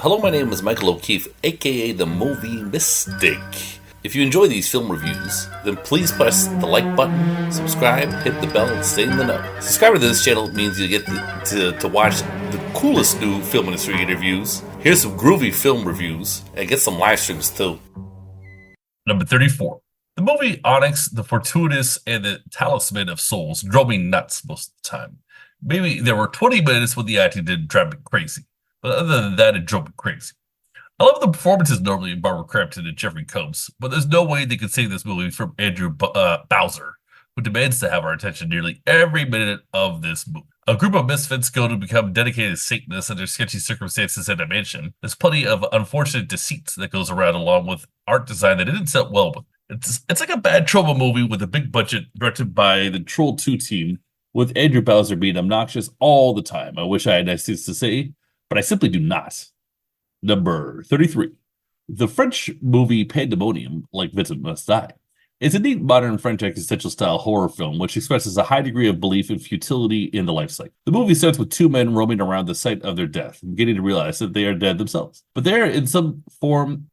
Hello, my name is Michael O'Keefe, aka the Movie Mystic. If you enjoy these film reviews, then please press the like button, subscribe, hit the bell, and stay in the know. Subscribing to this channel means you get to watch the coolest new film industry interviews, hear some groovy film reviews, and get some live streams too. Number 34. The movie Onyx, the Fortuitous, and the Talisman of Souls drove me nuts most of the time. Maybe there were 20 minutes when the acting didn't drive me crazy, but other than that, it drove me crazy. I love the performances normally in Barbara Crampton and Jeffrey Combs, but there's no way they could save this movie from Andrew Bowser, who demands to have our attention nearly every minute of this movie. A group of misfits go to become dedicated Satanists under sketchy circumstances in a mansion. There's plenty of unfortunate deceits that goes around, along with art design that didn't set well with. It's like a bad trauma movie with a big budget directed by the Troll 2 team, with Andrew Bowser being obnoxious all the time. I wish I had nice things to say, but I simply do not. Number 33. The French movie Pandemonium, like Vincent Must Die, is a neat modern French existential-style horror film which expresses a high degree of belief and futility in the life cycle. The movie starts with two men roaming around the site of their death, getting to realize that they are dead themselves. But they are in some form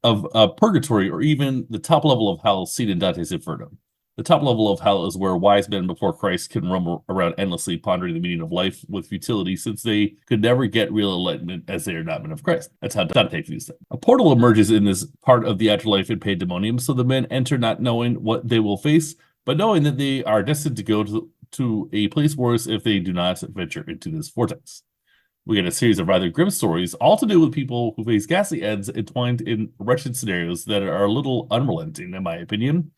of purgatory, or even the top level of hell seen in Dante's Inferno. The top level of hell is where wise men before Christ can roam around endlessly, pondering the meaning of life with futility, since they could never get real enlightenment as they are not men of Christ. That's how Dante views them. A portal emerges in this part of the afterlife in Pandemonium, so the men enter not knowing what they will face, but knowing that they are destined to go to a place worse if they do not venture into this vortex. We get a series of rather grim stories, all to do with people who face ghastly ends entwined in wretched scenarios that are a little unrelenting, in my opinion.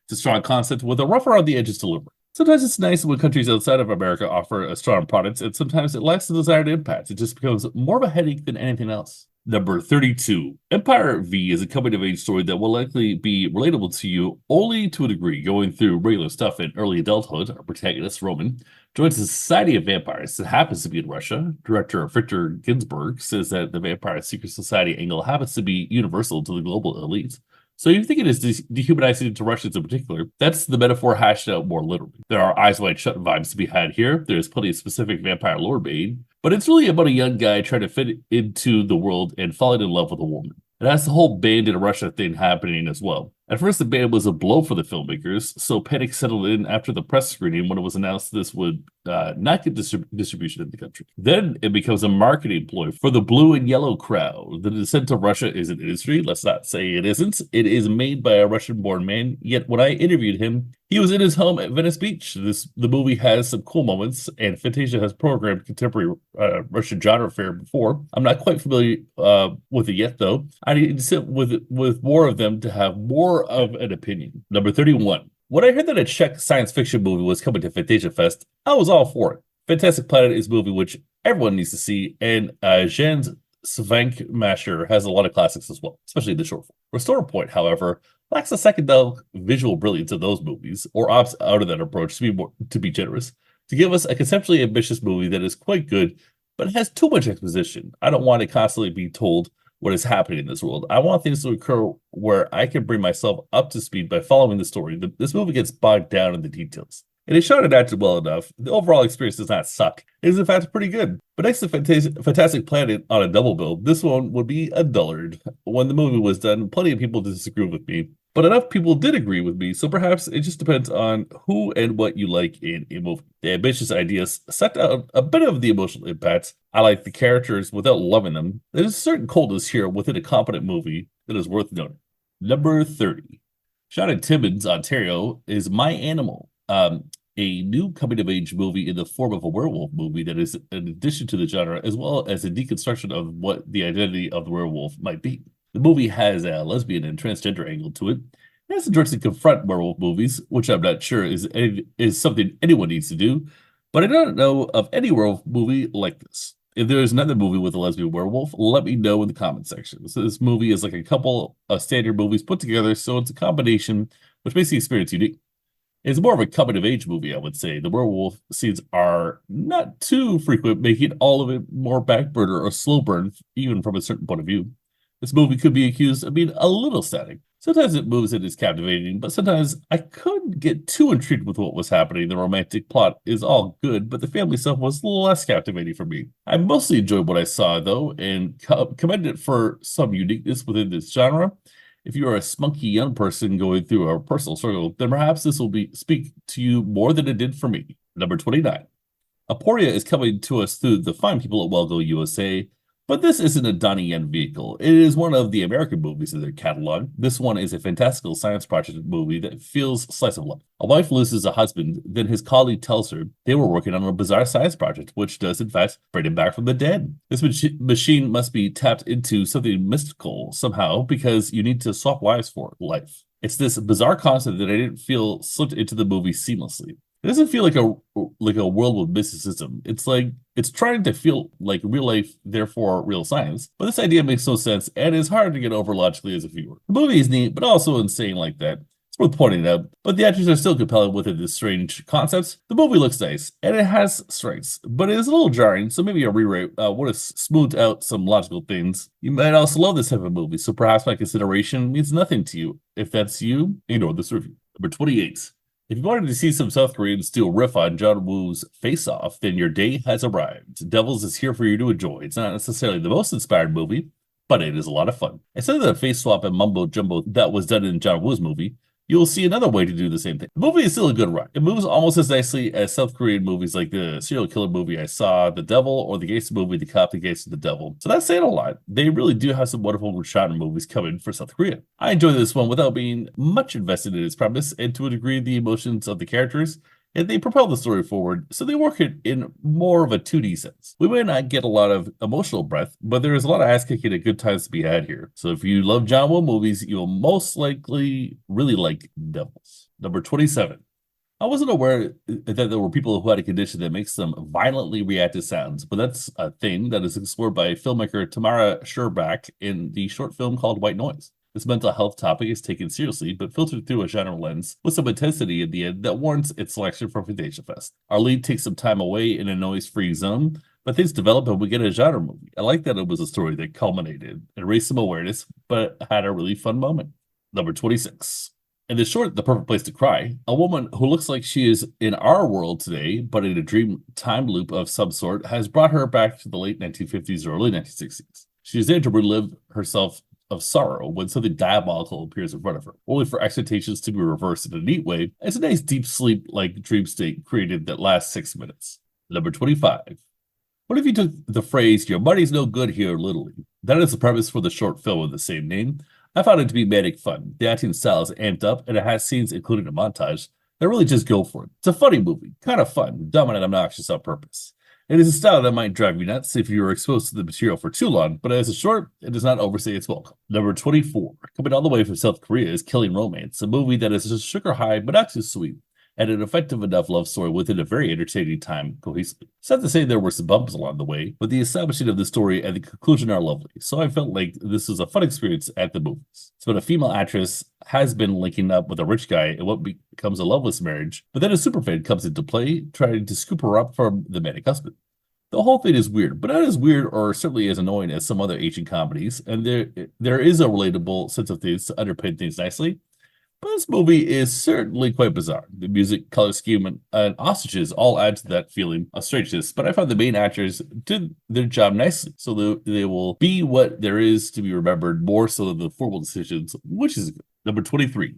It's a strong concept with a rough around the edges delivery. Sometimes it's nice when countries outside of America offer a strong product, and sometimes it lacks the desired impact. It just becomes more of a headache than anything else. Number 32. Empire V is a coming-of-age story that will likely be relatable to you only to a degree. Going through regular stuff in early adulthood, our protagonist, Roman, joins a society of vampires that happens to be in Russia. Director Victor Ginsburg says that the Vampire Secret Society angle happens to be universal to the global elite. So you think it is dehumanizing to Russians in particular, that's the metaphor hashed out more literally. There are eyes wide shut vibes to be had here. There's plenty of specific vampire lore made, but it's really about a young guy trying to fit into the world and falling in love with a woman. It has the whole band in Russia thing happening as well. At first, the ban was a blow for the filmmakers, so panic settled in after the press screening when it was announced this would not get distribution in the country. Then it becomes a marketing ploy for the blue and yellow crowd. The descent of Russia is an industry. Let's not say it isn't. It is made by a Russian-born man, yet when I interviewed him, he was in his home at Venice Beach. The movie has some cool moments, and Fantasia has programmed contemporary Russian genre fare before. I'm not quite familiar with it yet, though. I need to sit with more of them to have more of an opinion. Number 31. When I heard that a Czech science fiction movie was coming to Fantasia Fest, I was all for it. Fantastic Planet is a movie which everyone needs to see, and Jan's Svankmacher has a lot of classics as well, especially the short form. Restore Point, however, lacks the psychedelic visual brilliance of those movies, or opts out of that approach to be generous, to give us a conceptually ambitious movie that is quite good, but has too much exposition. I don't want to constantly be told what is happening in this world. I want things to occur where I can bring myself up to speed by following the story. This movie gets bogged down in the details. It is shot and acted well enough. The overall experience does not suck. It is in fact pretty good. But next to Fantastic Planet on a double bill, this one would be a dullard. When the movie was done, plenty of people disagreed with me, but enough people did agree with me, so perhaps it just depends on who and what you like in a movie. The ambitious ideas sucked out a bit of the emotional impact. I like the characters without loving them. There's a certain coldness here within a competent movie that is worth noting. Number 30. Shot in Timmins, Ontario, is My Animal. A new coming-of-age movie in the form of a werewolf movie that is an addition to the genre, as well as a deconstruction of what the identity of the werewolf might be. The movie has a lesbian and transgender angle to it. It has the directs to confront werewolf movies, which I'm not sure is something anyone needs to do, but I don't know of any werewolf movie like this. If there is another movie with a lesbian werewolf, let me know in the comment section. So this movie is like a couple of standard movies put together, so it's a combination which makes the experience unique. It's more of a coming-of-age movie, I would say. The werewolf scenes are not too frequent, making all of it more backburner or slow burn, even from a certain point of view. This movie could be accused of being a little static. Sometimes it moves and is captivating, but sometimes I couldn't get too intrigued with what was happening. The romantic plot is all good, but the family stuff was less captivating for me. I mostly enjoyed what I saw, though, and commend it for some uniqueness within this genre. If you are a spunky young person going through a personal struggle, then perhaps this will speak to you more than it did for me. Number 29. Aporia is coming to us through the fine people at Wellgo USA, but this isn't a Donnie Yen vehicle. It is one of the American movies in their catalog. This one is a fantastical science project movie that feels slice of life. A wife loses a husband, then his colleague tells her they were working on a bizarre science project, which does in fact bring him back from the dead. This machine must be tapped into something mystical somehow because you need to swap lives for life. It's this bizarre concept that I didn't feel slipped into the movie seamlessly. It doesn't feel like a world with mysticism. It's like it's trying to feel like real life, therefore real science. But this idea makes no sense and is hard to get over logically as a viewer. The movie is neat, but also insane like that. It's worth pointing out, but the actors are still compelling within this strange concepts. The movie looks nice, and it has strengths, but it is a little jarring, so maybe a rewrite would have smoothed out some logical things. You might also love this type of movie, so perhaps my consideration means nothing to you. If that's you, ignore this review. Number 28. If you wanted to see some South Koreans do a riff on John Woo's Face Off, then your day has arrived. Devils is here for you to enjoy. It's not necessarily the most inspired movie, but it is a lot of fun. Instead of the face swap and mumbo jumbo that was done in John Woo's movie, you will see another way to do the same thing. The movie is still a good ride. It moves almost as nicely as South Korean movies like the serial killer movie I Saw, The Devil, or the gangster movie The Cop Against the Devil. So that's saying a lot. They really do have some wonderful genre movies coming for South Korea. I enjoy this one without being much invested in its premise, and to a degree the emotions of the characters, and they propel the story forward, so they work it in more of a 2D sense. We may not get a lot of emotional breadth, but there is a lot of ass-kicking and good times to be had here. So if you love John Woo movies, you'll most likely really like Devils. Number 27. I wasn't aware that there were people who had a condition that makes them violently react to sounds, but that's a thing that is explored by filmmaker Tamara Sherbach in the short film called White Noise. This mental health topic is taken seriously, but filtered through a genre lens with some intensity at the end that warrants its selection for Fantasia Fest. Our lead takes some time away in a noise-free zone, but things develop and we get a genre movie. I like that it was a story that culminated and raised some awareness, but had a really fun moment. Number 26. In the short, The Perfect Place to Cry, a woman who looks like she is in our world today, but in a dream time loop of some sort, has brought her back to the late 1950s or early 1960s. She is there to relive herself of sorrow when something diabolical appears in front of her, only for expectations to be reversed in a neat way. It's a nice deep sleep-like dream state created that lasts 6 minutes. Number 25. What if you took the phrase, "your money's no good here," literally? That is the premise for the short film of the same name. I found it to be manic fun. The acting style is amped up, and it has scenes, including a montage, that really just go for it. It's a funny movie, kind of fun, dumb and obnoxious on purpose. It is a style that might drive you nuts if you are exposed to the material for too long, but as a short, it does not overstay its welcome. Number 24. Coming all the way from South Korea is Killing Romance, a movie that is just sugar high but not too sweet, and an effective enough love story within a very entertaining time cohesively. It's not to say there were some bumps along the way, but the establishing of the story and the conclusion are lovely, so I felt like this was a fun experience at the movies. So when a female actress has been linking up with a rich guy in what becomes a loveless marriage, but then a superfan comes into play, trying to scoop her up from the manic husband. The whole thing is weird, but not as weird or certainly as annoying as some other Asian comedies, and there is a relatable sense of things to underpin things nicely. But this movie is certainly quite bizarre. The music, color scheme, and ostriches all add to that feeling of strangeness, but I found the main actors did their job nicely, so they will be what there is to be remembered more so than the formal decisions, which is good. Number 23.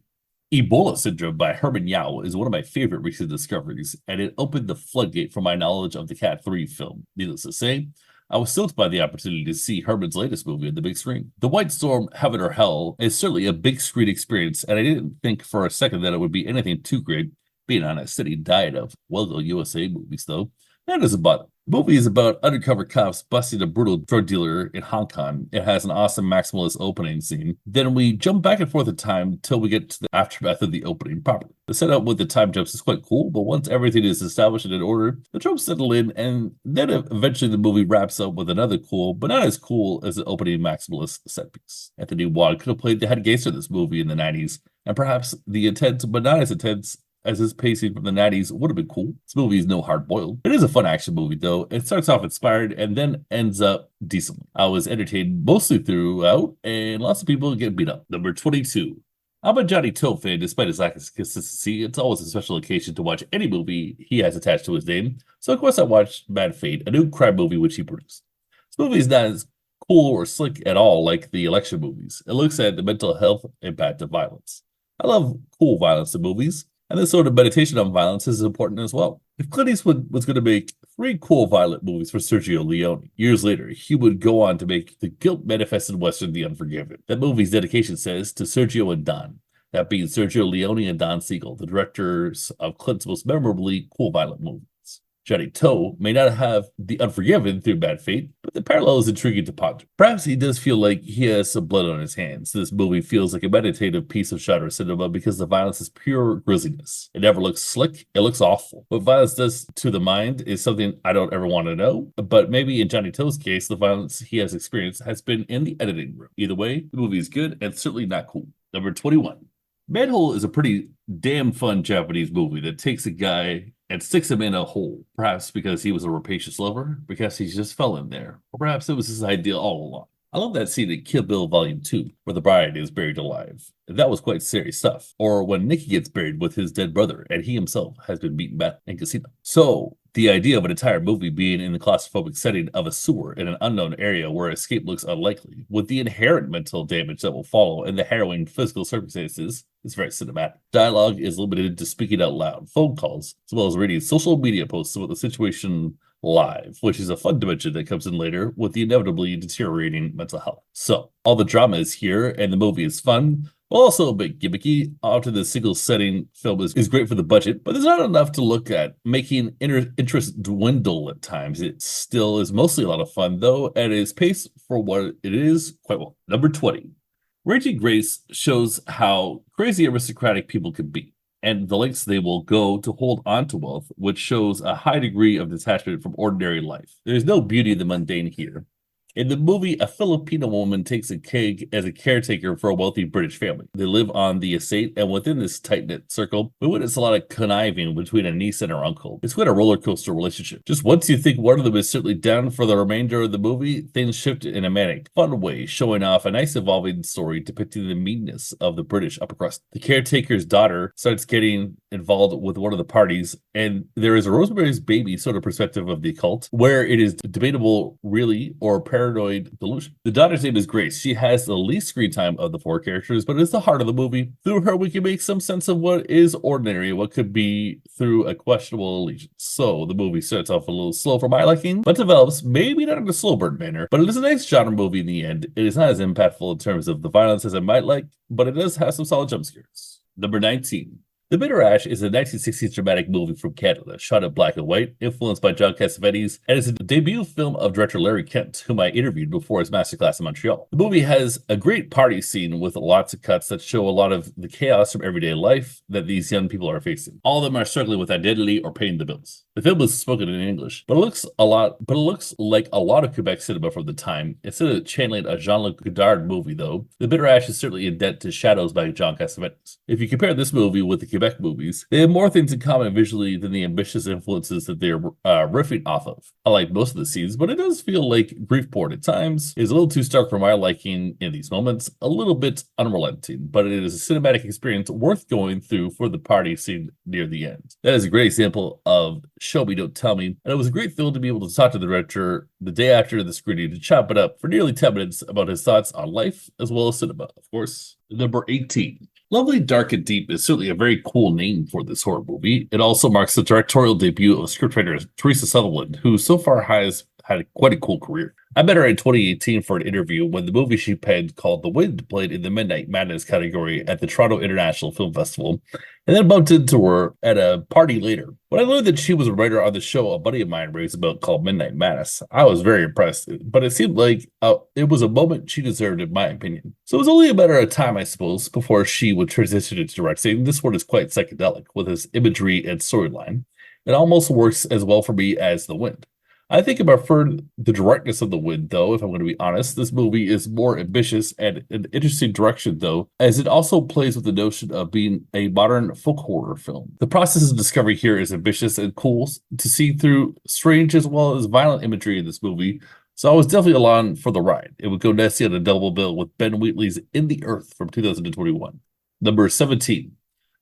Ebola Syndrome by Herman Yao is one of my favorite recent discoveries, and it opened the floodgate for my knowledge of the Cat 3 film. Needless to say, I was stoked by the opportunity to see Herman's latest movie on the big screen. The White Storm, Heaven or Hell is certainly a big screen experience, and I didn't think for a second that it would be anything too great, being on a steady diet of Wellgo USA movies, though. That doesn't bother. The movie is about undercover cops busting a brutal drug dealer in Hong Kong. It has an awesome maximalist opening scene. Then we jump back and forth in time until we get to the aftermath of the opening properly. The setup with the time jumps is quite cool, but once everything is established and in order, the tropes settle in, and then eventually the movie wraps up with another cool, but not as cool as the opening maximalist set piece. Anthony Wong could have played the head gangster of this movie in the 90s, and perhaps the intense, but not as intense as his pacing from the 90s would have been cool. This movie is no hard-boiled. It is a fun action movie, though. It starts off inspired and then ends up decently. I was entertained mostly throughout, and lots of people get beat up. Number 22. I'm a Johnny Toe fan, despite his lack of consistency. It's always a special occasion to watch any movie he has attached to his name. So, of course, I watched Mad Fate, a new crime movie which he produced. This movie is not as cool or slick at all like the election movies. It looks at the mental health impact of violence. I love cool violence in movies, and this sort of meditation on violence is important as well. If Clint Eastwood was going to make 3 cool violent movies for Sergio Leone, years later, he would go on to make the guilt-manifested Western The Unforgiven. That movie's dedication says, to Sergio and Don, that being Sergio Leone and Don Siegel, the directors of Clint's most memorably cool violent movies. Johnny Toe may not have The Unforgiven through Bad Fate, but the parallel is intriguing to ponder. Perhaps he does feel like he has some blood on his hands. This movie feels like a meditative piece of genre cinema because the violence is pure grisliness. It never looks slick, it looks awful. What violence does to the mind is something I don't ever want to know, but maybe in Johnny Toe's case, the violence he has experienced has been in the editing room. Either way, the movie is good and certainly not cool. Number 21. Manhole is a pretty damn fun Japanese movie that takes a guy and sticks him in a hole, perhaps because he was a rapacious lover, because he just fell in there, or perhaps it was his idea all along. I love that scene in Kill Bill Volume 2, where the bride is buried alive. That was quite serious stuff. Or when Nicky gets buried with his dead brother, and he himself has been beaten back in Casino. So, the idea of an entire movie being in the claustrophobic setting of a sewer in an unknown area where escape looks unlikely, with the inherent mental damage that will follow and the harrowing physical circumstances, is very cinematic. Dialogue is limited to speaking out loud, phone calls, as well as reading social media posts about the situation live, which is a fun dimension that comes in later with the inevitably deteriorating mental health. So, all the drama is here, and the movie is fun, also a bit gimmicky. Often the single setting film is great for the budget, but there's not enough to look at, making interest dwindle at times. It still is mostly a lot of fun, though, and is paced for what it is quite well. Number 20. Raging Grace shows how crazy aristocratic people can be, and the lengths they will go to hold on to wealth, which shows a high degree of detachment from ordinary life. There's no beauty in the mundane here. In the movie, a Filipino woman takes a keg as a caretaker for a wealthy British family. They live on the estate, and within this tight-knit circle, we witness a lot of conniving between a niece and her uncle. It's quite a roller coaster relationship. Just once you think one of them is certainly down for the remainder of the movie, things shift in a manic, fun way, showing off a nice evolving story depicting the meanness of the British upper crust. The caretaker's daughter starts getting involved with one of the parties, and there is a Rosemary's Baby sort of perspective of the occult, where it is debatable really or paranoid delusion. The daughter's name is Grace. She has the least screen time of the 4 characters, but it's the heart of the movie. Through her, we can make some sense of what is ordinary, what could be through a questionable allegiance. So the movie starts off a little slow for my liking, but develops, maybe not in a slow burn manner, but it is a nice genre movie in the end. It is not as impactful in terms of the violence as I might like, but it does have some solid jump scares. Number 19. The Bitter Ash is a 1960s dramatic movie from Canada, shot in black and white, influenced by John Cassavetes, and is a debut film of director Larry Kent, whom I interviewed before his masterclass in Montreal. The movie has a great party scene with lots of cuts that show a lot of the chaos from everyday life that these young people are facing. All of them are struggling with identity or paying the bills. The film is spoken in English, but it looks like a lot of Quebec cinema from the time. Instead of channeling a Jean-Luc Godard movie, though, The Bitter Ash is certainly in debt to Shadows by John Cassavetes. If you compare this movie with the Quebec movies, they have more things in common visually than the ambitious influences that they're riffing off of. I like most of the scenes, but it does feel like grief porn at times. It's a little too stark for my liking in these moments, a little bit unrelenting, but it is a cinematic experience worth going through for the party scene near the end. That is a great example of show me, don't tell me, and it was a great thrill to be able to talk to the director the day after the screening to chop it up for nearly 10 minutes about his thoughts on life as well as cinema, of course. Number 18. Lovely, Dark, and Deep is certainly a very cool name for this horror movie. It also marks the directorial debut of scriptwriter Teresa Sutherland, who so far has had quite a cool career. I met her in 2018 for an interview when the movie she penned called The Wind played in the Midnight Madness category at the Toronto International Film Festival, and then bumped into her at a party later. When I learned that she was a writer on the show a buddy of mine raves about called Midnight Madness, I was very impressed, but it seemed like it was a moment she deserved, in my opinion. So it was only a matter of time, I suppose, before she would transition into directing. This one is quite psychedelic with its imagery and storyline. It almost works as well for me as The Wind. I think I prefer the directness of The Wind, though, if I'm going to be honest. This movie is more ambitious and an interesting direction, though, as it also plays with the notion of being a modern folk horror film. The process of discovery here is ambitious and cool to see through strange as well as violent imagery in this movie, so I was definitely along for the ride. It would go nicely on a double bill with Ben Wheatley's In the Earth from 2021. Number 17.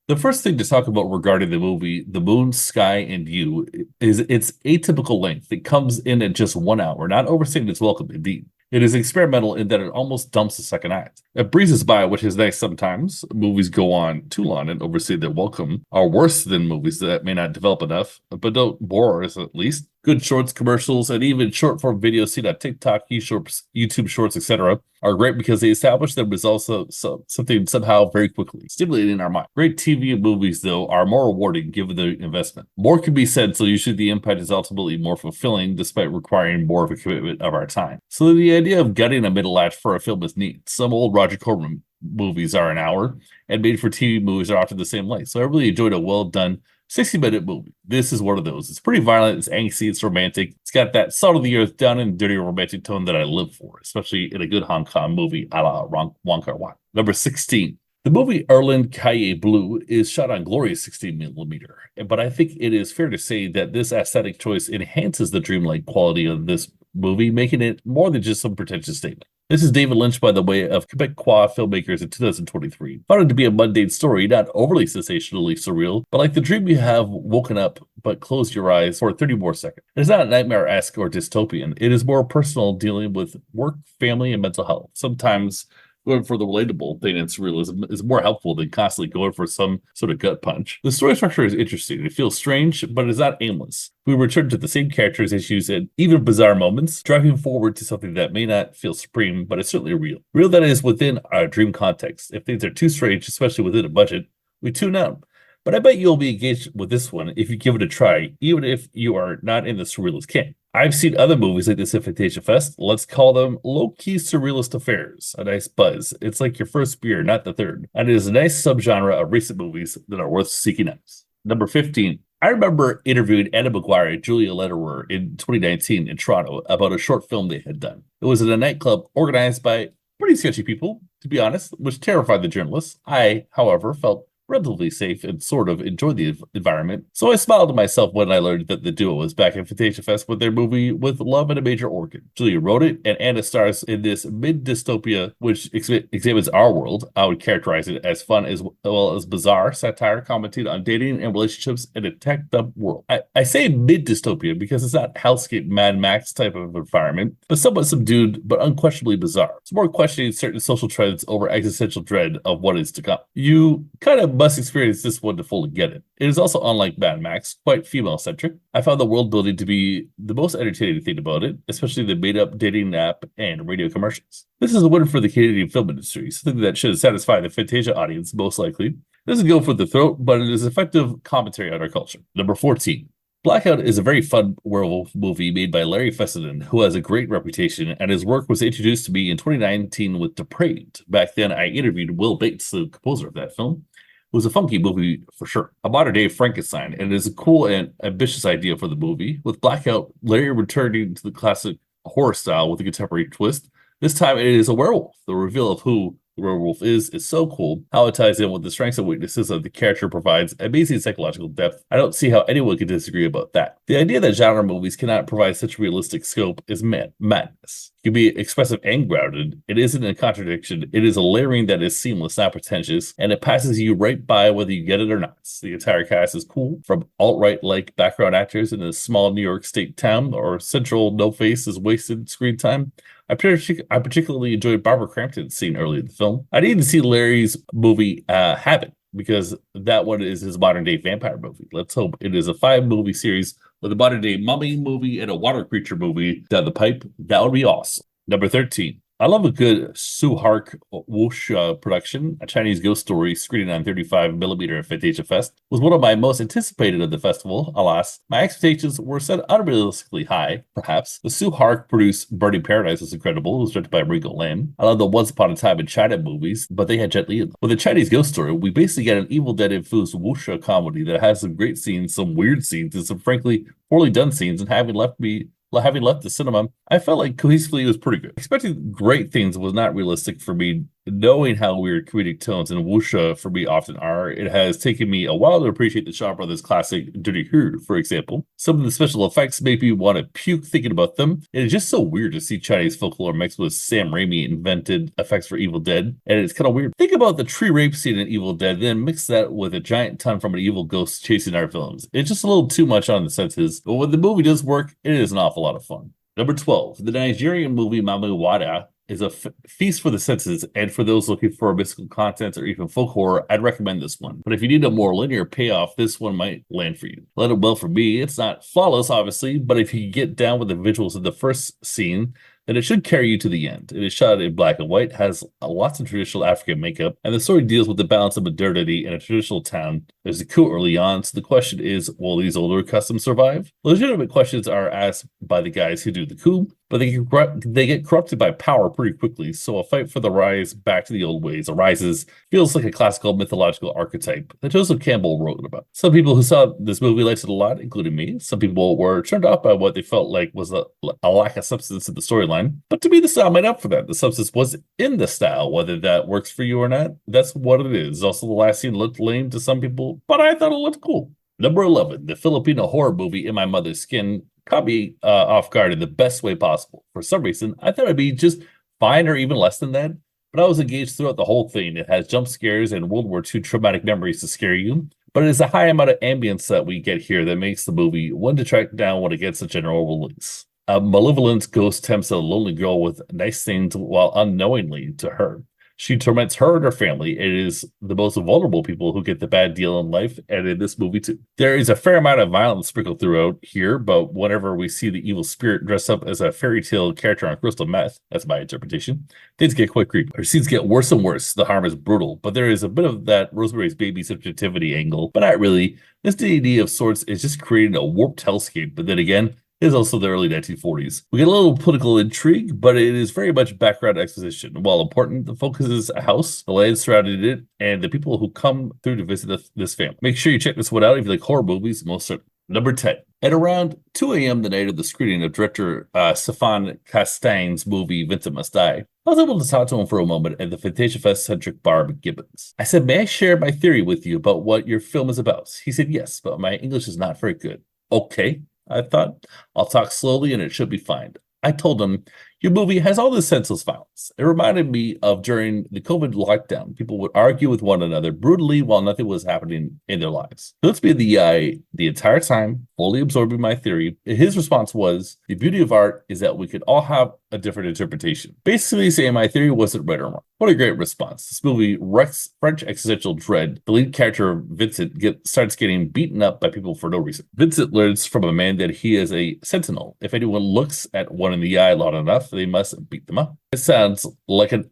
The first thing to talk about regarding the movie, The Moon, Sky, and You, is its atypical length. It comes in at just 1 hour, not overstating its welcome, indeed. It is experimental in that it almost dumps the second act. It breezes by, which is nice sometimes. Movies go on too long and overstay their welcome, are worse than movies that may not develop enough, but don't bore us at least. Good shorts, commercials, and even short form videos seen on TikTok, YouTube Shorts, etc., are great because they establish them as also something somehow very quickly, stimulating our mind. Great TV and movies, though, are more rewarding given the investment. More can be said, so usually the impact is ultimately more fulfilling despite requiring more of a commitment of our time. So the idea of gutting a middle act for a film is neat. Some old Roger Corman movies are an hour, and made for TV movies are often the same length. So I really enjoyed a well done 60-minute movie. This is one of those. It's pretty violent, it's angsty, it's romantic. It's got that salt of the earth down and dirty romantic tone that I live for, especially in a good Hong Kong movie a la Wong Kar-wai. Number 16. The movie Erland Cahier Blue is shot on glorious 16mm, but I think it is fair to say that this aesthetic choice enhances the dreamlike quality of this movie, making it more than just some pretentious statement. This is David Lynch by the way of Quebecois filmmakers in 2023. Found it to be a mundane story, not overly sensationally surreal, but like the dream you have woken up but close your eyes for 30 more seconds. It's not nightmare-esque or dystopian. It is more personal, dealing with work, family, and mental health. Sometimes going for the relatable thing and surrealism is more helpful than constantly going for some sort of gut punch. The story structure is interesting. It feels strange, but it's not aimless. We return to the same characters, issues, and even bizarre moments, driving forward to something that may not feel supreme, but is certainly real. Real that is within our dream context. If things are too strange, especially within a budget, we tune out. But I bet you'll be engaged with this one if you give it a try, even if you are not in the surrealist camp. I've seen other movies like this at Fantasia Fest. Let's call them low-key surrealist affairs. A nice buzz. It's like your first beer, not the third. And it is a nice subgenre of recent movies that are worth seeking out. Number 15. I remember interviewing Anna Maguire and Julia Lederer in 2019 in Toronto about a short film they had done. It was at a nightclub organized by pretty sketchy people, to be honest, which terrified the journalists. I, however, felt relatively safe and sort of enjoyed the environment. So I smiled to myself when I learned that the duo was back at Fantasia Fest with their movie With Love and a Major Organ. Julia wrote it, and Anna stars in this mid-dystopia, which examines our world. I would characterize it as fun as well as bizarre satire commenting on dating and relationships in a tech-up world. I say mid-dystopia because it's not hellscape Mad Max type of environment, but somewhat subdued, but unquestionably bizarre. It's more questioning certain social trends over existential dread of what is to come. You kind of must experience this one to fully get it. It is also, unlike Mad Max, quite female-centric. I found the world building to be the most entertaining thing about it, especially the made-up dating app and radio commercials. This is a win for the Canadian film industry, something that should satisfy the Fantasia audience most likely. It doesn't go for the throat, but it is effective commentary on our culture. Number 14. Blackout is a very fun werewolf movie made by Larry Fessenden, who has a great reputation, and his work was introduced to me in 2019 with Depraved. Back then, I interviewed Will Bates, the composer of that film. It was a funky movie for sure. A modern-day Frankenstein, and it is a cool and ambitious idea for the movie. With Blackout, Larry returning to the classic horror style with a contemporary twist. This time, it is a werewolf. The reveal of who the werewolf is so cool. How it ties in with the strengths and weaknesses of the character provides amazing psychological depth. I don't see how anyone could disagree about that. The idea that genre movies cannot provide such realistic scope is madness. It can be expressive and grounded. It isn't a contradiction. It is a layering that is seamless, not pretentious, and it passes you right by whether you get it or not. The entire cast is cool, from alt-right-like background actors in a small New York State town, or central no-face is wasted screen time. I particularly enjoyed Barbara Crampton's scene early in the film. I didn't see Larry's movie Habit, because that one is his modern-day vampire movie. Let's hope it is a 5-movie series with a modern-day mummy movie and a water creature movie down the pipe. That would be awesome. Number 13. I love a good Su Hark Wuxia production. A Chinese ghost story screening on 35mm at Fantasia Fest was one of my most anticipated of the festival. Alas, my expectations were set unrealistically high, perhaps. The Su Hark produced Burning Paradise was incredible. It was directed by Ringo Lam. I love the Once Upon a Time in China movies, but they had Jet Li in them. With a Chinese ghost story, we basically get an Evil Dead-infused wuxia comedy that has some great scenes, some weird scenes, and some frankly poorly done scenes, and having left the cinema, I felt like cohesively it was pretty good. Expecting great things was not realistic for me knowing how weird comedic tones and wuxia for me often are, it has taken me a while to appreciate the Shaw Brothers classic Dirty Herd, for example. Some of the special effects make me want to puke thinking about them. It is just so weird to see Chinese folklore mixed with Sam Raimi invented effects for Evil Dead, and it's kind of weird. Think about the tree rape scene in Evil Dead, then mix that with a giant ton from an evil ghost chasing our films. It's just a little too much on the senses, but when the movie does work, it is an awful lot of fun. Number 12, the Nigerian movie Mamu Wada is a feast for the senses, and for those looking for mystical content or even folk horror, I'd recommend this one. But if you need a more linear payoff, this one might land for you. Let it well for me. It's not flawless, obviously, but if you get down with the visuals of the first scene, then it should carry you to the end. It is shot in black and white, has lots of traditional African makeup, and the story deals with the balance of modernity in a traditional town. There's a coup early on, so the question is, will these older customs survive? Legitimate questions are asked by the guys who do the coup, but they get corrupted by power pretty quickly, so a fight for the rise back to the old ways arises. Feels like a classical mythological archetype that Joseph Campbell wrote about. Some people who saw this movie liked it a lot, including me. Some people were turned off by what they felt like was a lack of substance in the storyline. But to me, the style made up for that. The substance was in the style. Whether that works for you or not, that's what it is. Also, the last scene looked lame to some people, but I thought it looked cool. Number 11, the Filipino horror movie In My Mother's Skin caught me off guard in the best way possible. For some reason, I thought it'd be just fine or even less than that, but I was engaged throughout the whole thing. It has jump scares and World War II traumatic memories to scare you, but it is a high amount of ambience that we get here that makes the movie one to track down when it gets a general release. A malevolent ghost tempts a lonely girl with nice things while unknowingly to her. She torments her and her family. It is the most vulnerable people who get the bad deal in life, and in this movie too. There is a fair amount of violence sprinkled throughout here, but whenever we see the evil spirit dressed up as a fairy tale character on crystal meth, that's my interpretation, things get quite creepy. Her scenes get worse and worse. The harm is brutal, but there is a bit of that Rosemary's Baby subjectivity angle, but not really. This D&D of sorts is just creating a warped hellscape, but then again, is also the early 1940s. We get a little political intrigue, but it is very much background exposition. While important, the focus is a house, the land surrounding it, and the people who come through to visit this family. Make sure you check this one out if you like horror movies, most certainly. Number 10. At around 2 a.m. the night of the screening of director Stefan Castagne's movie Vincent Must Die, I was able to talk to him for a moment at the Fantasia Fest centric bar McGibbons. I said, may I share my theory with you about what your film is about? He said, yes, but my English is not very good. Okay. I thought, I'll talk slowly and it should be fine. I told him, your movie has all this senseless violence. It reminded me of during the COVID lockdown. People would argue with one another brutally while nothing was happening in their lives. He looked me in the eye the entire time, fully absorbing my theory. His response was, the beauty of art is that we could all have a different interpretation. Basically saying my theory wasn't right or wrong. What a great response. This movie wrecks French existential dread. The lead character, Vincent, starts getting beaten up by people for no reason. Vincent learns from a man that he is a sentinel. If anyone looks at one in the eye long enough, they must beat them up. It sounds like an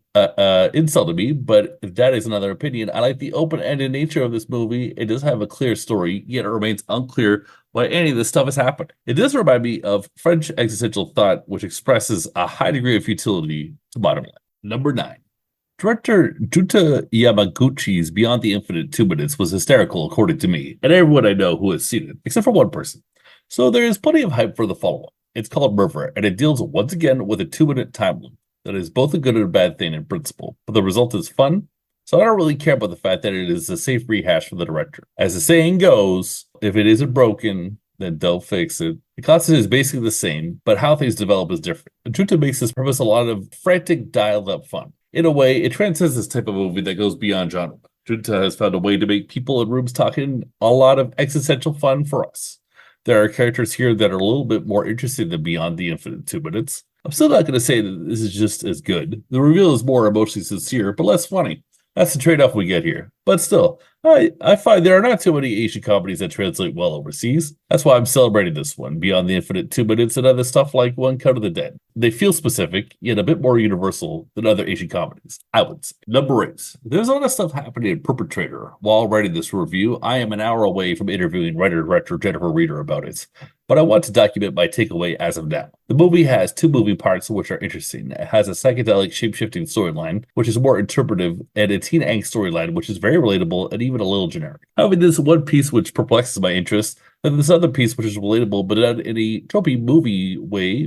insult to me, but if that is another opinion, I like the open-ended nature of this movie. It does have a clear story, yet it remains unclear why any of this stuff has happened. It does remind me of French existential thought, which expresses a high degree of futility to modern life. Number 9. Director Junta Yamaguchi's Beyond the Infinite 2 Minutes was hysterical, according to me, and everyone I know who has seen it, except for one person. So there is plenty of hype for the follow-up. It's called Murder, and it deals once again with a 2-minute time loop. That is both a good and a bad thing in principle, but the result is fun, so I don't really care about the fact that it is a safe rehash for the director. As the saying goes, if it isn't broken, then don't fix it. The concept is basically the same, but how things develop is different. Junta makes this premise a lot of frantic, dialed-up fun. In a way, it transcends this type of movie that goes beyond genre. Junta has found a way to make people in rooms talking a lot of existential fun for us. There are characters here that are a little bit more interesting than Beyond the Infinite 2 Minutes. I'm still not going to say that this is just as good. The reveal is more emotionally sincere, but less funny. That's the trade-off we get here. But still, I find there are not too many Asian comedies that translate well overseas. That's why I'm celebrating this one, Beyond the Infinite 2 Minutes and other stuff like One Cut of the Dead. They feel specific, yet a bit more universal than other Asian comedies, I would say. Number 8. There's a lot of stuff happening in Perpetrator. While writing this review, I am an hour away from interviewing writer-director Jennifer Reeder about it. But I want to document my takeaway as of now. The movie has 2 moving parts which are interesting. It has a psychedelic shape-shifting storyline, which is more interpretive, and a teen angst storyline, which is very relatable and even a little generic. Having this one piece which perplexes my interest, and this other piece which is relatable, but not in a tropey movie way,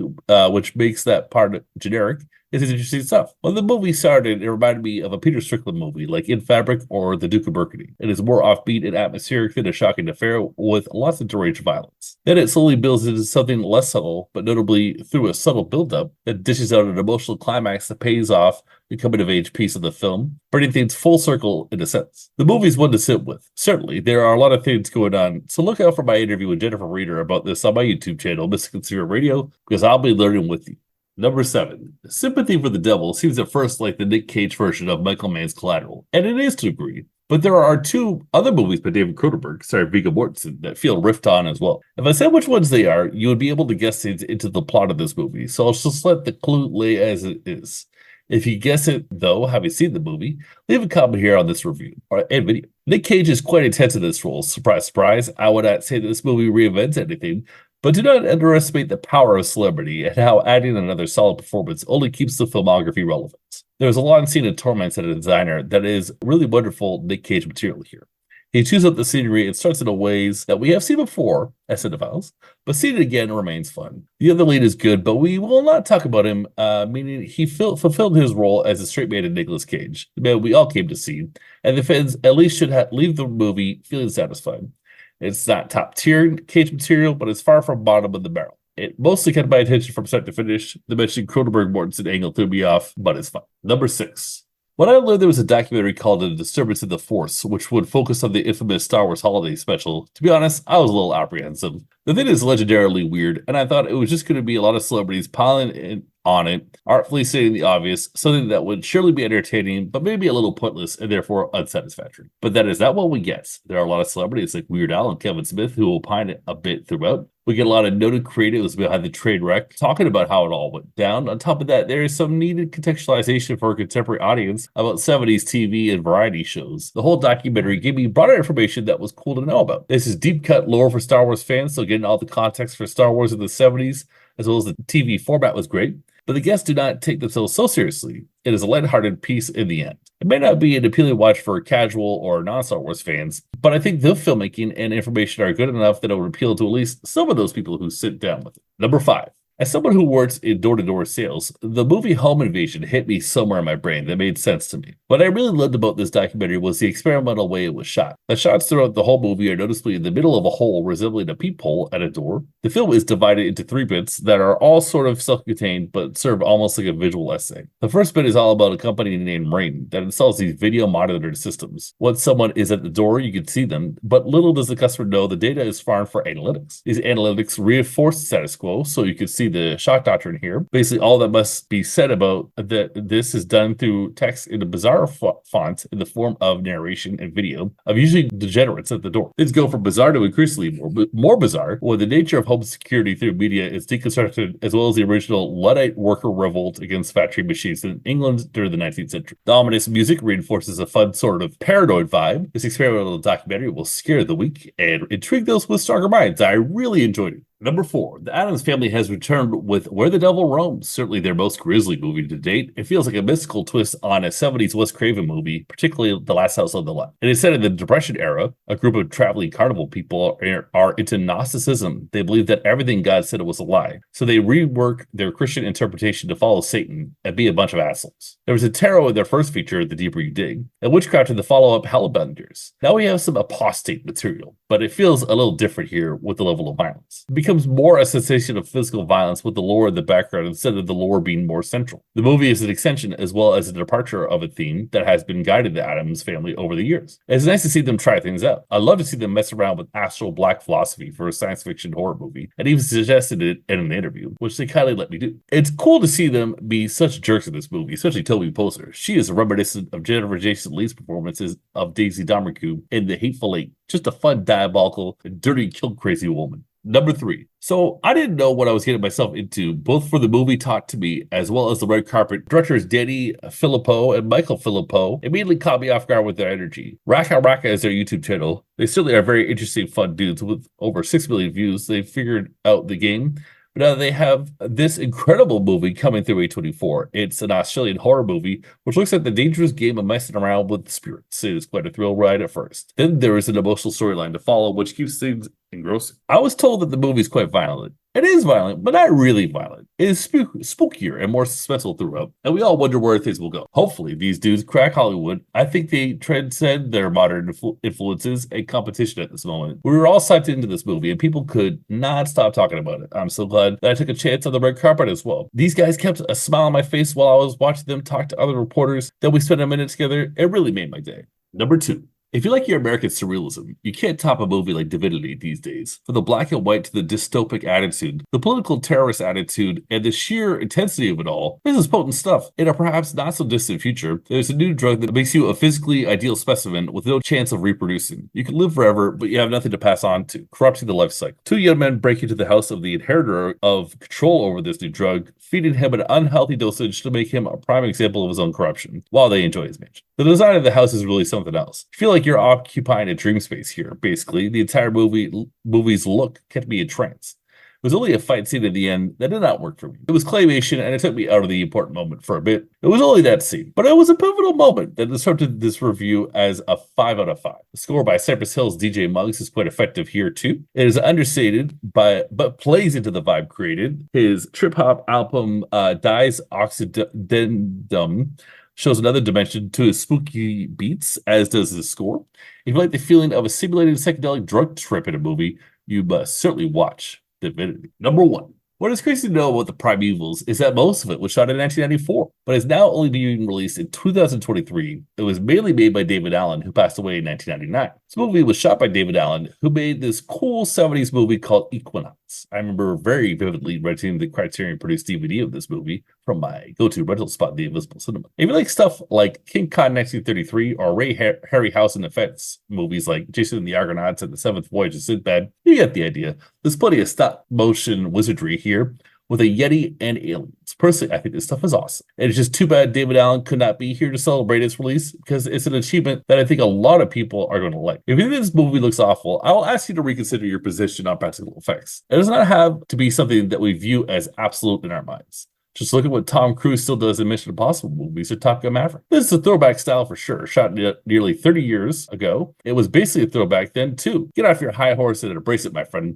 which makes that part generic, It's interesting stuff. When the movie started, it reminded me of a Peter Strickland movie like In Fabric or The Duke of Burgundy. It is more offbeat and atmospheric than A Shocking Affair with lots of deranged violence. Then it slowly builds into something less subtle, but notably through a subtle buildup that dishes out an emotional climax that pays off the coming-of-age piece of the film, bringing things full circle in a sense. The movie's one to sit with. Certainly, there are a lot of things going on, so look out for my interview with Jennifer Reeder about this on my YouTube channel, Mystic Conspiracy Radio, because I'll be learning with you. Number 7. Sympathy for the Devil seems at first like the Nick Cage version of Michael Mann's Collateral, and it is to a degree. But there are 2 other movies by David Cronenberg, Viggo Mortensen, that feel riffed on as well. If I said which ones they are, you would be able to guess things into the plot of this movie, so I'll just let the clue lay as it is. If you guess it, though, having seen the movie, leave a comment here on this review and video. Nick Cage is quite intense in this role. Surprise, surprise. I would not say that this movie reinvents anything, but do not underestimate the power of celebrity and how adding another solid performance only keeps the filmography relevant. There's a long scene of torments at a designer that is really wonderful Nick Cage material here. He chews up the scenery and starts in a ways that we have seen before as cinephiles, but seeing it again remains fun. The other lead is good, but we will not talk about him, meaning he fulfilled his role as a straight man in Nicolas Cage, the man we all came to see, and the fans at least should leave the movie feeling satisfied. It's not top tier Cage material, but it's far from bottom of the barrel. It mostly kept my attention from start to finish. The mentioned Cronenberg-Mortensen angle threw me off, but it's fun. Number 6. When I learned there was a documentary called A Disturbance in the Force, which would focus on the infamous Star Wars holiday special, to be honest, I was a little apprehensive. The thing is legendarily weird, and I thought it was just going to be a lot of celebrities piling on it, artfully stating the obvious, something that would surely be entertaining, but maybe a little pointless and therefore unsatisfactory. But that is not what we get. There are a lot of celebrities like Weird Al and Kevin Smith who opine it a bit throughout. We get a lot of noted creatives behind the train wreck talking about how it all went down. On top of that, there is some needed contextualization for a contemporary audience about 70s TV and variety shows. The whole documentary gave me broader information that was cool to know about. This is deep cut lore for Star Wars fans, so getting all the context for Star Wars in the 70s, as well as the TV format was great. But the guests do not take themselves so seriously. It is a lighthearted piece in the end. It may not be an appealing watch for casual or non-Star Wars fans, but I think the filmmaking and information are good enough that it would appeal to at least some of those people who sit down with it. Number 5. As someone who works in door-to-door sales, the movie Home Invasion hit me somewhere in my brain that made sense to me. What I really loved about this documentary was the experimental way it was shot. The shots throughout the whole movie are noticeably in the middle of a hole resembling a peephole at a door. The film is divided into 3 bits that are all sort of self-contained but serve almost like a visual essay. The first bit is all about a company named Rain that installs these video monitored systems. Once someone is at the door, you can see them, but little does the customer know the data is farmed for analytics. These analytics reinforce the status quo, so you can see the shock doctrine here. Basically, all that must be said about that this is done through text in a bizarre font in the form of narration and video of usually degenerates at the door. Things go from bizarre to increasingly more bizarre when the nature of home security through media is deconstructed, as well as the original Luddite worker revolt against factory machines in England during the 19th century. The ominous music reinforces a fun sort of paranoid vibe. This experimental documentary will scare the weak and intrigue those with stronger minds. I really enjoyed it. Number 4, the Addams Family has returned with Where the Devil Roams, certainly their most grisly movie to date. It feels like a mystical twist on a 70s Wes Craven movie, particularly The Last House on the Left. It is set in the Depression era. A group of traveling carnival people are into Gnosticism. They believe that everything God said it was a lie. So they rework their Christian interpretation to follow Satan and be a bunch of assholes. There was a tarot in their first feature, The Deeper You Dig, and witchcraft in the follow-up Hellbenders. Now we have some apostate material, but it feels a little different here with the level of violence. It becomes more a sensation of physical violence with the lore in the background instead of the lore being more central. The movie is an extension as well as a departure of a theme that has been guided the Addams family over the years. It's nice to see them try things out. I love to see them mess around with astral black philosophy for a science fiction horror movie, and even suggested it in an interview, which they kindly let me do. It's cool to see them be such jerks in this movie, especially Toby Poser. She is reminiscent of Jennifer Jason Leigh's performances of Daisy Domergue in The Hateful Eight. Just a fun, diabolical, and dirty, kill-crazy woman. Number 3. So I didn't know what I was getting myself into, both for the movie Talk to Me, as well as the red carpet. Directors Danny Filippo and Michael Filippo immediately caught me off guard with their energy. Raka Raka is their YouTube channel. They certainly are very interesting, fun dudes with over 6 million views. They figured out the game. But now they have this incredible movie coming through A24. It's an Australian horror movie, which looks at the dangerous game of messing around with spirits. It is quite a thrill ride at first. Then there is an emotional storyline to follow, which keeps things engrossing. I was told that the movie is quite violent, It is violent, but not really violent. It is spookier and more suspenseful throughout, and we all wonder where things will go. Hopefully, these dudes crack Hollywood. I think they transcend their modern influences and competition at this moment. We were all sucked into this movie, and people could not stop talking about it. I'm so glad that I took a chance on the red carpet as well. These guys kept a smile on my face while I was watching them talk to other reporters. Then we spent a minute together. It really made my day. Number 2. If you like your American surrealism, you can't top a movie like Divinity these days. From the black and white to the dystopic attitude, the political terrorist attitude, and the sheer intensity of it all, this is potent stuff. In a perhaps not so distant future, there's a new drug that makes you a physically ideal specimen with no chance of reproducing. You can live forever, but you have nothing to pass on to, corrupting the life cycle. 2 young men break into the house of the inheritor of control over this new drug, feeding him an unhealthy dosage to make him a prime example of his own corruption, while they enjoy his mansion. The design of the house is really something else. You feel like you're occupying a dream space here, basically. The entire movie's look kept me in trance. It was only a fight scene at the end that did not work for me. It was claymation, and it took me out of the important moment for a bit. It was only that scene, but it was a pivotal moment that disrupted this review as a 5 out of 5. The score by Cypress Hill's DJ Muggs is quite effective here, too. It is understated, but plays into the vibe created. His trip-hop album, Dies Occidendum, shows another dimension to his spooky beats, as does his score. If you like the feeling of a simulated psychedelic drug trip in a movie, you must certainly watch Divinity. Number 1. What is crazy to know about the Primevals is that most of it was shot in 1994, but is now only being released in 2023. It was mainly made by David Allen, who passed away in 1999. This movie was shot by David Allen, who made this cool 70s movie called Equinox. I remember very vividly renting the Criterion-produced DVD of this movie from my go-to rental spot, the Invisible Cinema. If you like stuff like King Kong 1933 or Ray Harryhausen effects movies like Jason and the Argonauts and The Seventh Voyage of Sinbad, you get the idea. There's plenty of stop-motion wizardry here with a Yeti and aliens. Personally, I think this stuff is awesome. And it's just too bad David Allen could not be here to celebrate its release, because it's an achievement that I think a lot of people are going to like. If you think this movie looks awful, I will ask you to reconsider your position on practical effects. It does not have to be something that we view as absolute in our minds. Just look at what Tom Cruise still does in Mission Impossible movies or Top Gun Maverick. This is a throwback style for sure. Shot nearly 30 years ago. It was basically a throwback then, too. Get off your high horse and embrace it, my friend.